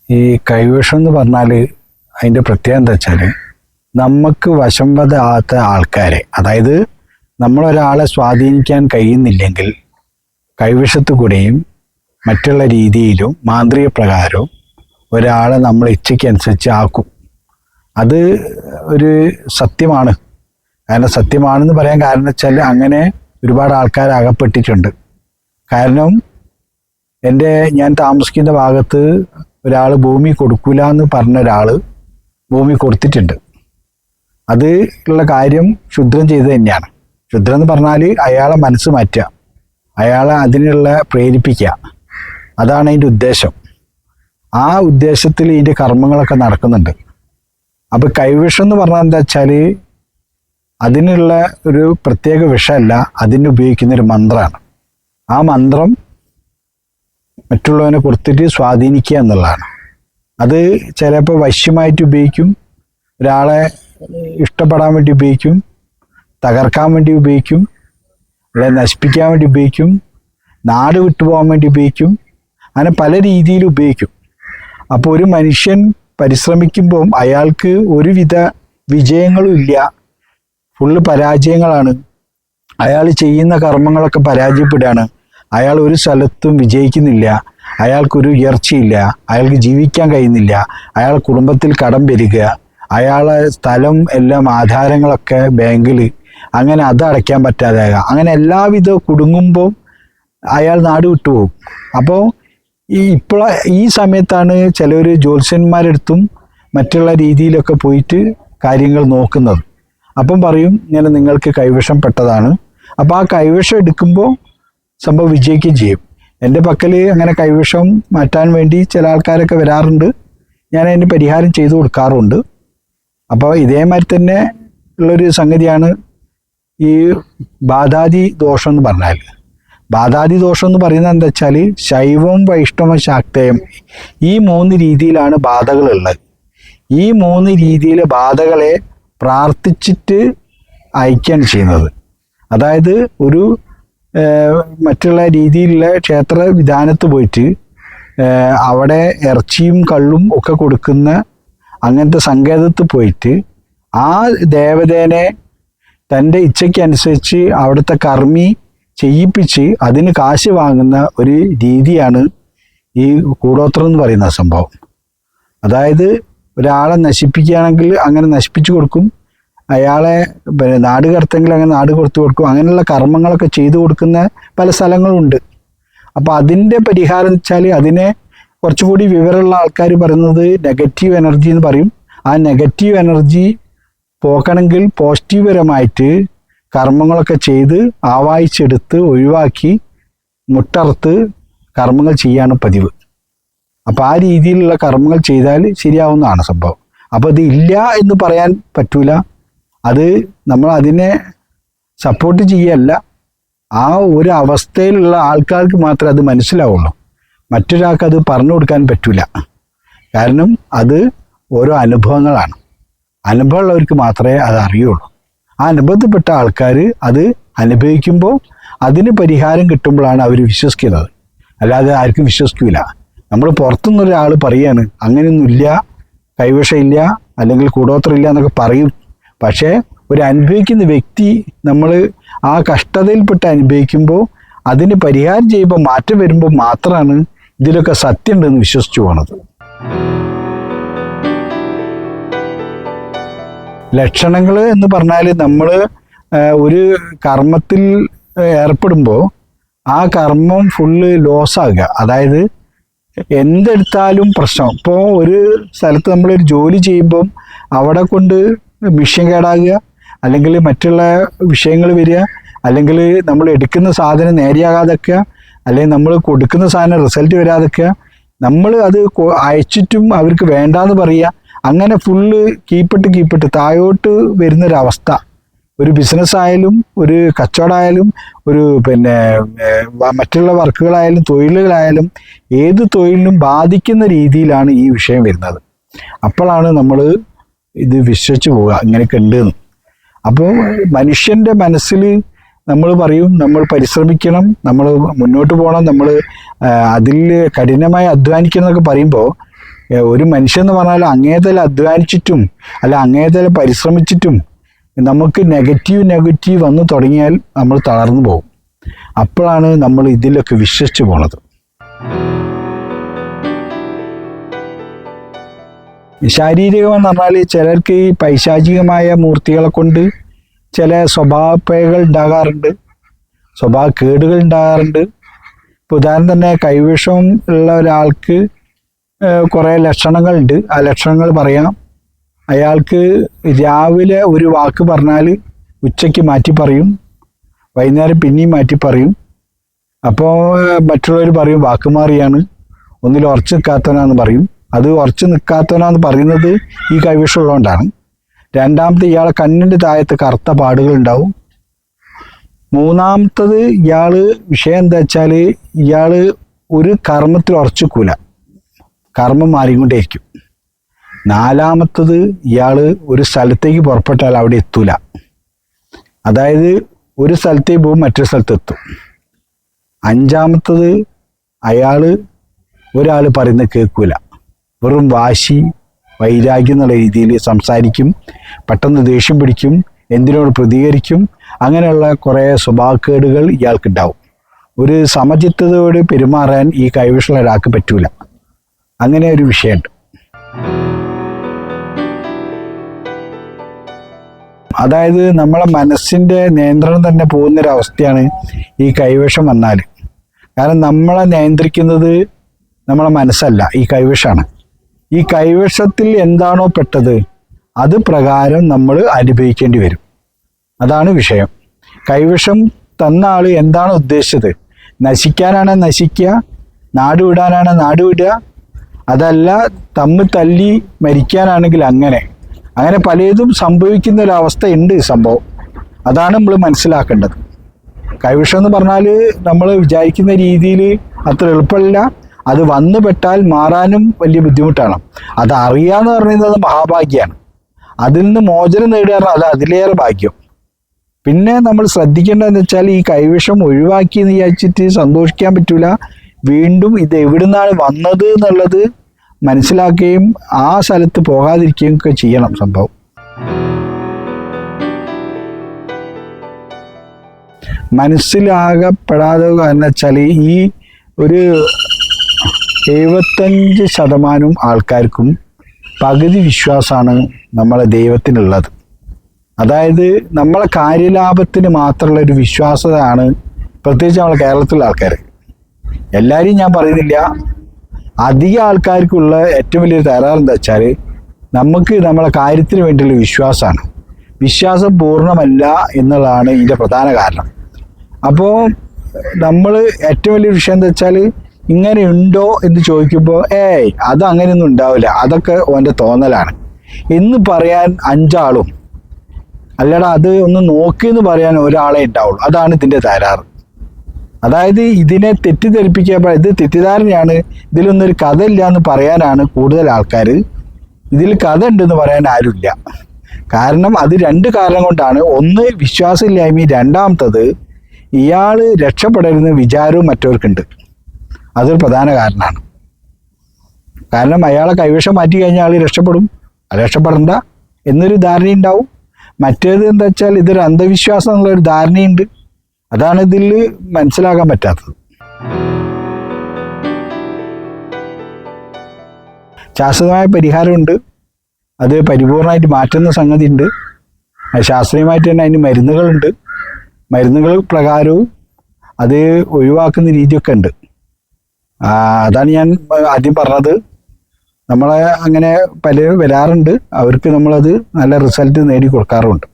ഈ കൈവശം എന്ന് പറഞ്ഞാൽ അതിൻ്റെ പ്രത്യേകത എന്താ വെച്ചാൽ നമുക്ക് വശംവദാത്ത ആൾക്കാരെ, അതായത് നമ്മളൊരാളെ സ്വാധീനിക്കാൻ കഴിയുന്നില്ലെങ്കിൽ കൈവശത്തു കൂടെയും മറ്റുള്ള രീതിയിലും മാന്ത്രിക പ്രകാരവും ഒരാളെ നമ്മൾ ഇച്ഛയ്ക്കനുസരിച്ച് ആക്കും. അത് ഒരു സത്യമാണ്. കാരണം സത്യമാണെന്ന് പറയാൻ കാരണം വെച്ചാൽ അങ്ങനെ ഒരുപാട് ആൾക്കാർ അകപ്പെട്ടിട്ടുണ്ട്. കാരണം ഞാൻ താമസിക്കുന്ന ഭാഗത്ത് ഒരാൾ ഭൂമി കൊടുക്കൂല എന്ന് പറഞ്ഞ ഒരാൾ ഭൂമി കൊടുത്തിട്ടുണ്ട്. അത് ഉള്ള കാര്യം ക്ഷുദ്രം ചെയ്ത് തന്നെയാണ്. ക്ഷുദ്രം എന്ന് പറഞ്ഞാൽ അയാളെ മനസ്സ് മാറ്റുക, അയാളെ അതിനുള്ള പ്രേരിപ്പിക്കുക, അതാണ് അതിൻ്റെ ഉദ്ദേശം. ആ ഉദ്ദേശത്തിൽ ഇതിൻ്റെ കർമ്മങ്ങളൊക്കെ നടക്കുന്നുണ്ട്. അപ്പോൾ കൈവിഷം എന്ന് പറഞ്ഞാൽ എന്താ വെച്ചാൽ അതിനുള്ള ഒരു പ്രത്യേക വിഷമല്ല, അതിന് ഉപയോഗിക്കുന്നൊരു മന്ത്രമാണ്. ആ മന്ത്രം മറ്റുള്ളവനെ കൊടുത്തിട്ട് സ്വാധീനിക്കുക എന്നുള്ളതാണ്. അത് ചിലപ്പോൾ വശ്യമായിട്ട് ഉപയോഗിക്കും, ഒരാളെ ഇഷ്ടപ്പെടാൻ വേണ്ടി ഉപയോഗിക്കും, തകർക്കാൻ വേണ്ടി ഉപയോഗിക്കും, അല്ലെ നശിപ്പിക്കാൻ വേണ്ടി ഉപയോഗിക്കും, നാട് വിട്ടുപോകാൻ വേണ്ടി ഉപയോഗിക്കും, അങ്ങനെ പല രീതിയിൽ ഉപയോഗിക്കും. അപ്പോൾ ഒരു മനുഷ്യൻ പരിശ്രമിക്കുമ്പം അയാൾക്ക് ഒരുവിധ വിജയങ്ങളും ഇല്ല, ഫുള്ള് പരാജയങ്ങളാണ്. അയാൾ ചെയ്യുന്ന കർമ്മങ്ങളൊക്കെ പരാജയപ്പെടുകയാണ്. അയാൾ ഒരു സ്ഥലത്തും വിജയിക്കുന്നില്ല, അയാൾക്കൊരു ഉയർച്ചയില്ല, അയാൾക്ക് ജീവിക്കാൻ കഴിയുന്നില്ല, അയാൾ കുടുംബത്തിൽ കടം വരിക, അയാളെ സ്ഥലം എല്ലാം ആധാരങ്ങളൊക്കെ ബാങ്കിൽ, അങ്ങനെ അത് അടയ്ക്കാൻ പറ്റാതാകുക, അങ്ങനെ എല്ലാവിധ കുടുങ്ങുമ്പോൾ അയാൾ നാട് വിട്ടുപോകും. അപ്പോൾ ഈ സമയത്താണ് ചിലർ ജ്യോത്സ്യന്മാരെടുത്തും മറ്റുള്ള രീതിയിലൊക്കെ പോയിട്ട് കാര്യങ്ങൾ നോക്കുന്നത്. അപ്പം പറയും ഇങ്ങനെ നിങ്ങൾക്ക് കൈവശം പെട്ടതാണ്. അപ്പോൾ ആ കൈവശം എടുക്കുമ്പോൾ സംഭവം വിജയിക്കുകയും ചെയ്യും. എൻ്റെ പക്കൽ അങ്ങനെ കൈവശം മാറ്റാൻ വേണ്ടി ചില ആൾക്കാരൊക്കെ വരാറുണ്ട്, ഞാൻ അതിന് പരിഹാരം ചെയ്തു കൊടുക്കാറുണ്ട്. അപ്പോൾ ഇതേമാതിരി തന്നെ ഉള്ളൊരു സംഗതിയാണ് ഈ ബാധാതി ദോഷം എന്ന് പറഞ്ഞാൽ. ബാധാതി ദോഷം എന്ന് പറയുന്നത് എന്താ വെച്ചാൽ ശൈവം വൈഷ്ണവം ശാക്തേയം, ഈ 3 രീതിയിലാണ് ബാധകളുള്ളത്. ഈ 3 രീതിയിൽ ബാധകളെ പ്രാർത്ഥിച്ചിട്ട് അയക്കുകയാണ് ചെയ്യുന്നത്. അതായത് ഒരു മറ്റുള്ള രീതിയിലുള്ള ക്ഷേത്ര വിധാനത്ത് പോയിട്ട് അവിടെ ഇറച്ചിയും കള്ളും ഒക്കെ കൊടുക്കുന്ന അങ്ങനത്തെ സങ്കേതത്തിൽ പോയിട്ട് ആ ദേവതേനെ തൻ്റെ ഇച്ഛയ്ക്കനുസരിച്ച് അവിടുത്തെ കർമ്മി ചെയ്യിപ്പിച്ച് അതിന് കാശ് വാങ്ങുന്ന ഒരു രീതിയാണ് ഈ കൂടോത്രം എന്ന് പറയുന്ന സംഭവം. അതായത് ഒരാളെ നശിപ്പിക്കുകയാണെങ്കിൽ അങ്ങനെ നശിപ്പിച്ചു കൊടുക്കും, അയാളെ നാട് കടത്തെങ്കിൽ അങ്ങനെ നാട് കൊടുത്തു കൊടുക്കും, അങ്ങനെയുള്ള കർമ്മങ്ങളൊക്കെ ചെയ്തു കൊടുക്കുന്ന പല സ്ഥലങ്ങളുണ്ട്. അപ്പോൾ അതിൻ്റെ പരിഹാരം വെച്ചാൽ അതിനെ കുറച്ചുകൂടി വിവരമുള്ള ആൾക്കാർ പറയുന്നത് നെഗറ്റീവ് എനർജി എന്ന് പറയും. ആ നെഗറ്റീവ് എനർജി പോക്കണമെങ്കിൽ പോസിറ്റീവ്പരമായിട്ട് കർമ്മങ്ങളൊക്കെ ചെയ്ത് ആവാഹിച്ചെടുത്ത് ഒഴിവാക്കി മുട്ടറുത്ത് കർമ്മങ്ങൾ ചെയ്യാണ് പതിവ്. അപ്പോൾ ആ രീതിയിലുള്ള കർമ്മങ്ങൾ ചെയ്താൽ ശരിയാവുന്നതാണ് സംഭവം. അപ്പോൾ ഇത് ഇല്ല എന്ന് പറയാൻ പറ്റൂല, അത് നമ്മൾ അതിനെ സപ്പോർട്ട് ചെയ്യല്ല. ആ ഒരു അവസ്ഥയിലുള്ള ആൾക്കാർക്ക് മാത്രമേ അത് മനസ്സിലാവുള്ളൂ, മറ്റൊരാൾക്ക് അത് പറഞ്ഞു കൊടുക്കാൻ പറ്റൂല. കാരണം അത് ഓരോ അനുഭവങ്ങളാണ്, അനുഭവമുള്ളവർക്ക് മാത്രമേ അത് അറിയുള്ളൂ. ആ അനുഭവത്തിൽപ്പെട്ട ആൾക്കാർ അത് അനുഭവിക്കുമ്പോൾ അതിന് പരിഹാരം കിട്ടുമ്പോഴാണ് അവർ വിശ്വസിക്കുന്നത്, അല്ലാതെ ആർക്കും വിശ്വസിക്കില്ല. നമ്മൾ പുറത്തുനിന്നൊരാൾ പറയാണ് അങ്ങനെയൊന്നുമില്ല, കൈവശമില്ല, അല്ലെങ്കിൽ കൂടോത്രമില്ല എന്നൊക്കെ പറയും. പക്ഷേ ഒരു അനുഭവിക്കുന്ന വ്യക്തി നമ്മൾ ആ കഷ്ടതയിൽപ്പെട്ട് അനുഭവിക്കുമ്പോൾ അതിന് പരിഹാരം ചെയ്യുമ്പോൾ മാറ്റം വരുമ്പോൾ മാത്രമാണ് ഇതിലൊക്കെ സത്യം ഉണ്ടെന്ന് വിശ്വസിച്ചു പോണത്. ലക്ഷണങ്ങൾ എന്ന് പറഞ്ഞാൽ നമ്മൾ ഒരു കർമ്മത്തിൽ ഏർപ്പെടുമ്പോൾ ആ കർമ്മം ഫുള്ള് ലോസാകുക. അതായത് എന്തെടുത്താലും പ്രശ്നം. ഇപ്പോൾ ഒരു സ്ഥലത്ത് നമ്മളൊരു ജോലി ചെയ്യുമ്പം അവിടെ കൊണ്ട് മിഷ്യൻ കേടാകുക, അല്ലെങ്കിൽ മറ്റുള്ള വിഷയങ്ങൾ വരിക, അല്ലെങ്കിൽ നമ്മൾ എടുക്കുന്ന സാധനം നേരെയാകാതൊക്കെ, അല്ലെങ്കിൽ നമ്മൾ കൊടുക്കുന്ന സാധനം റിസൾട്ട് വരാതൊക്കെ, നമ്മൾ അത് അയച്ചിട്ടും അവർക്ക് വേണ്ടാന്ന് പറയുക, അങ്ങനെ ഫുള്ള് കീപ്പിട്ട് താഴോട്ട് വരുന്നൊരവസ്ഥ. ഒരു ബിസിനസ് ആയാലും ഒരു കച്ചവടമായാലും ഒരു മറ്റുള്ള വർക്കുകളായാലും തൊഴിലുകളായാലും ഏത് തൊഴിലിനും ബാധിക്കുന്ന രീതിയിലാണ് ഈ വിഷയം വരുന്നത്. അപ്പോഴാണ് നമ്മൾ ഇത് വിശ്വസിച്ച് പോവുക ഇങ്ങനെയൊക്കെ ഉണ്ടെന്ന്. അപ്പോൾ മനുഷ്യൻ്റെ മനസ്സിൽ നമ്മൾ പറയും നമ്മൾ പരിശ്രമിക്കണം, നമ്മൾ മുന്നോട്ട് പോകണം, നമ്മൾ അതിൽ കഠിനമായി അധ്വാനിക്കണം എന്നൊക്കെ പറയുമ്പോൾ ഒരു മനുഷ്യൻ എന്ന് പറഞ്ഞാൽ അങ്ങേതല അധ്വാനിച്ചിട്ടും അല്ല അങ്ങേതല പരിശ്രമിച്ചിട്ടും നമുക്ക് നെഗറ്റീവ് വന്നു തുടങ്ങിയാൽ നമ്മൾ തളർന്നു പോകും. അപ്പോഴാണ് നമ്മൾ ഇതിലൊക്കെ വിശ്വസിച്ച് പോണത്. ശാരീരികമെന്ന് പറഞ്ഞാൽ ചിലർക്ക് ഈ പൈശാചികമായ മൂർത്തികളെ കൊണ്ട് ചില സ്വഭാവപ്പേകൾ ഉണ്ടാകാറുണ്ട്, സ്വഭാവ കേടുകൾ ഉണ്ടാകാറുണ്ട്. ഇപ്പോൾ ഉദാഹരണം തന്നെ കൈവിഷം ഉള്ള ഒരാൾക്ക് കുറേ ലക്ഷണങ്ങളുണ്ട്. ആ ലക്ഷണങ്ങൾ പറയാം. അയാൾക്ക് രാവിലെ ഒരു വാക്ക് പറഞ്ഞാൽ ഉച്ചയ്ക്ക് മാറ്റി പറയും, വൈകുന്നേരം പിന്നെയും മാറ്റി പറയും. അപ്പോൾ മറ്റുള്ളവർ പറയും വാക്ക് മാറിയാണ്, ഒന്നിൽ ഉറച്ചു നിൽക്കാത്തവനാന്ന് പറയും. അത് ഉറച്ചു നിൽക്കാത്തവനാന്ന് പറയുന്നത് ഈ കൈവിഷമുള്ളതുകൊണ്ടാണ്. രണ്ടാമത്തെ ഇയാളെ കണ്ണിൻ്റെ താഴത്ത് കറുത്ത പാടുകൾ ഉണ്ടാവും. മൂന്നാമത്തത് വിഷയം എന്താ വെച്ചാൽ ഇയാൾ ഒരു കർമ്മത്തിൽ ഉറച്ചിക്കൂല, കർമ്മം മാറിക്കൊണ്ടേയിരിക്കും. നാലാമത്തത് ഇയാൾ ഒരു സ്ഥലത്തേക്ക് പുറപ്പെട്ടാൽ അവിടെ എത്തൂല. അതായത് ഒരു സ്ഥലത്തേക്ക് പോകും, മറ്റൊരു സ്ഥലത്ത് എത്തും. അഞ്ചാമത്തത് ഒരാൾ പറയുന്നത് കേൾക്കൂല, വെറും വാശി വൈരാഗ്യം എന്നുള്ള രീതിയിൽ സംസാരിക്കും, പെട്ടെന്ന് ദേഷ്യം പിടിക്കും, എന്തിനോട് പ്രതികരിക്കും. അങ്ങനെയുള്ള കുറേ സ്വഭാവക്കേടുകൾ ഇയാൾക്കുണ്ടാവും. ഒരു സമചിത്തതയോട് പെരുമാറാൻ ഈ കൈവിഷമുള്ള ഒരാൾക്ക് പറ്റൂല. അങ്ങനെ ഒരു വിഷയമുണ്ട്. അതായത് നമ്മളെ മനസ്സിൻ്റെ നിയന്ത്രണം തന്നെ പോകുന്നൊരവസ്ഥയാണ് ഈ കൈവിഷം വന്നാൽ. കാരണം നമ്മളെ നിയന്ത്രിക്കുന്നത് നമ്മളെ മനസ്സല്ല, ഈ കൈവിഷമാണ്. ഈ കൈവിഷത്തിൽ എന്താണോ പെട്ടത് അത് പ്രകാരം നമ്മൾ അനുഭവിക്കേണ്ടി വരും. അതാണ് വിഷയം. കൈവിഷം തന്ന ആൾ എന്താണ് ഉദ്ദേശിച്ചത്? നശിക്കാനാണ് നശിക്കുക, നാട് വിടാനാണ് നാട് വിടുക, അതല്ല തമ്മിൽ തല്ലി മരിക്കാനാണെങ്കിൽ അങ്ങനെ പലതും സംഭവിക്കുന്ന ഒരവസ്ഥ ഉണ്ട് സംഭവം. അതാണ് നമ്മൾ മനസ്സിലാക്കേണ്ടത്. കൈവിഷം എന്ന് പറഞ്ഞാൽ നമ്മൾ വിചാരിക്കുന്ന രീതിയിൽ അത്ര എളുപ്പമല്ല. അത് വന്നു പെട്ടാൽ മാറാനും വലിയ ബുദ്ധിമുട്ടാണ്. അത് അറിയാന്ന് പറയുന്നത് മഹാഭാഗ്യമാണ്. അതിൽ നിന്ന് മോചനം നേടുക അത് അതിലേറെ ഭാഗ്യം. പിന്നെ നമ്മൾ ശ്രദ്ധിക്കേണ്ടതെന്ന് വെച്ചാൽ ഈ കൈവിഷം ഒഴിവാക്കി എന്ന് വിചാരിച്ചിട്ട് സന്തോഷിക്കാൻ പറ്റൂല. വീണ്ടും ഇത് എവിടുന്നാണ് വന്നത് എന്നുള്ളത് മനസ്സിലാക്കുകയും ആ സ്ഥലത്ത് പോകാതിരിക്കുകയും ഒക്കെ ചെയ്യണം സംഭവം. മനസ്സിലാകപ്പെടാതെ എന്ന് വെച്ചാൽ ഈ ഒരു 75% ആൾക്കാർക്കും പകുതി വിശ്വാസമാണ് നമ്മളെ ദൈവത്തിനുള്ളത്. അതായത് നമ്മളെ കാര്യലാഭത്തിന് മാത്രമുള്ള ഒരു വിശ്വാസതയാണ് പ്രത്യേകിച്ച് നമ്മളെ കേരളത്തിലുള്ള ആൾക്കാർ. എല്ലാവരെയും ഞാൻ പറയുന്നില്ല, അധിക ആൾക്കാർക്കുള്ള ഏറ്റവും വലിയൊരു തകരാറ് എന്താ വെച്ചാൽ നമുക്ക് നമ്മളെ കാര്യത്തിന് വേണ്ടിയുള്ള വിശ്വാസമാണ്. വിശ്വാസം പൂർണ്ണമല്ല എന്നുള്ളതാണ് ഇതിൻ്റെ പ്രധാന കാരണം. അപ്പോൾ നമ്മൾ ഏറ്റവും വലിയ വിഷയം എന്താ വെച്ചാൽ ഇങ്ങനെ ഉണ്ടോ എന്ന് ചോദിക്കുമ്പോൾ അത് അങ്ങനെയൊന്നും ഉണ്ടാവില്ല, അതൊക്കെ ഓൻ്റെ തോന്നലാണ് എന്ന് പറയാൻ 5 ആളും അല്ലടാ അത് ഒന്ന് നോക്കിയെന്ന് പറയാൻ ഒരാളെ ഉണ്ടാവുള്ളൂ. അതാണ് ഇതിൻ്റെ തകരാറ്. അതായത് ഇതിനെ തെറ്റിദ്ധരിപ്പിക്കുക, ഇത് തെറ്റിദ്ധാരണയാണ്, ഇതിലൊന്നൊരു കഥ ഇല്ല എന്ന് പറയാനാണ് കൂടുതൽ ആൾക്കാർ. ഇതിൽ കഥ ഉണ്ടെന്ന് പറയാൻ ആരുമില്ല. കാരണം അത് 2 കാരണം കൊണ്ടാണ്. ഒന്ന് വിശ്വാസമില്ലായ്മ, രണ്ടാമത്തത് ഇയാൾ രക്ഷപ്പെടരുന്ന വിചാരവും മറ്റവർക്കുണ്ട്. അതൊരു പ്രധാന കാരണമാണ്. കാരണം അയാളെ കൈവശം മാറ്റി കഴിഞ്ഞാൽ ആൾ രക്ഷപ്പെടും, രക്ഷപ്പെടണ്ട എന്നൊരു ധാരണയുണ്ടാവും. മറ്റേത് എന്താ വെച്ചാൽ ഇതൊരു അന്ധവിശ്വാസം എന്നുള്ളൊരു ധാരണയുണ്ട്. അതാണ് ഇതിൽ മനസ്സിലാക്കാൻ പറ്റാത്തത്. ശാസ്ത്രീയമായ പരിഹാരമുണ്ട്, അത് പരിപൂർണമായിട്ട് മാറ്റുന്ന സംഗതി ഉണ്ട്. ശാസ്ത്രീയമായിട്ട് തന്നെ അതിന് മരുന്നുകളുണ്ട്. മരുന്നുകൾ പ്രകാരവും അത് ഒഴിവാക്കുന്ന രീതിയൊക്കെ ഉണ്ട്. അതാണ് ഞാൻ ആദ്യം പറഞ്ഞത്. നമ്മളെ അങ്ങനെ പലരും വരാറുണ്ട്, അവർക്ക് നമ്മളത് നല്ല റിസൾട്ട് നേടി കൊടുക്കാറുമുണ്ട്.